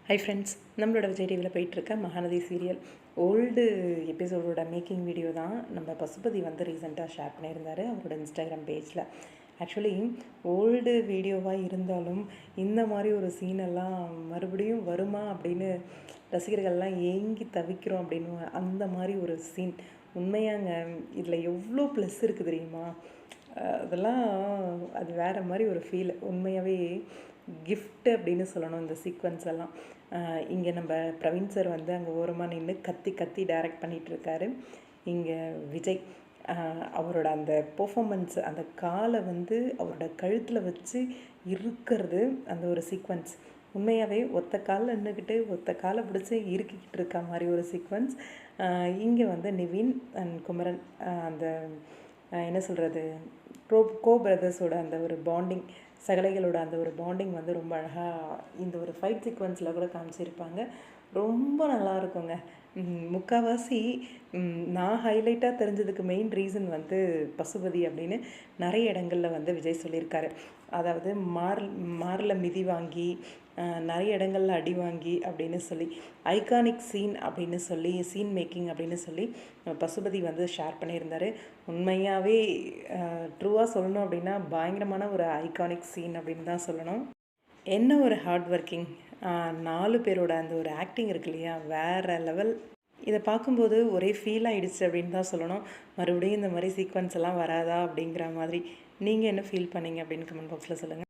Hi friends, நம்மளோட விஜய் டிவியில் போயிட்டுருக்க மகாநதி சீரியல் ஓல்டு எபிசோடோட மேக்கிங் வீடியோ தான் நம்ம பசுபதி வந்து ரீசெண்டாக ஷேர் பண்ணியிருந்தார் அவரோட இன்ஸ்டாகிராம் பேஜில். ஆக்சுவலி ஓல்டு வீடியோவாக இருந்தாலும் இந்த மாதிரி ஒரு சீனெல்லாம் மறுபடியும் வருமா அப்படின்னு ரசிகர்கள்லாம் ஏங்கி தவிக்கிறோம் அப்படின்னு அந்த மாதிரி ஒரு சீன் உண்மையாங்க. இதில் எவ்வளோ ப்ளஸ் இருக்குது தெரியுமா? அதெல்லாம் அது வேறு மாதிரி ஒரு ஃபீல். உண்மையாகவே கிஃப்ட்டு அப்படின்னு சொல்லணும் இந்த சீக்வன்ஸ் எல்லாம். இங்கே நம்ம பிரவீன் சார் வந்து அங்கே ஓரமாக நின்று கத்தி கத்தி டைரக்ட் பண்ணிகிட்ருக்காரு. இங்கே விஜய் அவரோட அந்த பெர்ஃபார்மன்ஸ், அந்த காலை வந்து அவரோட கழுத்தில் வச்சு இருக்கிறது, அந்த ஒரு சீக்வன்ஸ் உண்மையாகவே ஒத்த காலில் நின்றுக்கிட்டு ஒத்த காலை பிடிச்சி இறுக்கிக்கிட்டு இருக்க மாதிரி ஒரு சீக்வன்ஸ். இங்கே வந்து நிவின் அண்ட் குமரன் அந்த என்ன சொல்கிறது கோ பிரதர்ஸோட அந்த ஒரு பாண்டிங், சகலைகளோட அந்த ஒரு பாண்டிங் வந்து ரொம்ப அழகாக இந்த ஒரு ஃபைட் சீக்வன்ஸில் கூட காமிச்சிருப்பாங்க. ரொம்ப நல்லா இருக்குங்க. முக்கால்வாசி நான் ஹைலைட்டாக தெரிஞ்சதுக்கு மெயின் ரீசன் வந்து பசுபதி அப்படின்னு நிறைய இடங்களில் வந்து விஜய் சொல்லியிருக்காரு. அதாவது மாரில் மிதி வாங்கி நிறைய இடங்களில் அடி வாங்கி அப்படின்னு சொல்லி ஐகானிக் சீன் அப்படின்னு சொல்லி சீன் மேக்கிங் அப்படின்னு சொல்லி பசுபதி வந்து ஷேர் பண்ணியிருந்தார். உண்மையாகவே ட்ரூவாக சொல்லணும் அப்படின்னா பயங்கரமான ஒரு ஐகானிக் சீன் அப்படின்னு தான் சொல்லணும். என்ன ஒரு ஹார்ட் ஒர்க்கிங், 4 பேரோட அந்த ஒரு ஆக்டிங் இருக்கு இல்லையா, வேறு லெவல். இதை பார்க்கும்போது ஒரே ஃபீல் ஆகிடுச்சு அப்படின்னு தான் சொல்லணும். மறுபடியும் இந்த மாதிரி சீக்வன்ஸ் எல்லாம் வராதா அப்படிங்கிற மாதிரி. நீங்கள் என்ன ஃபீல் பண்ணீங்க அப்படின்னு கமெண்ட் பாக்ஸில் சொல்லுங்கள்.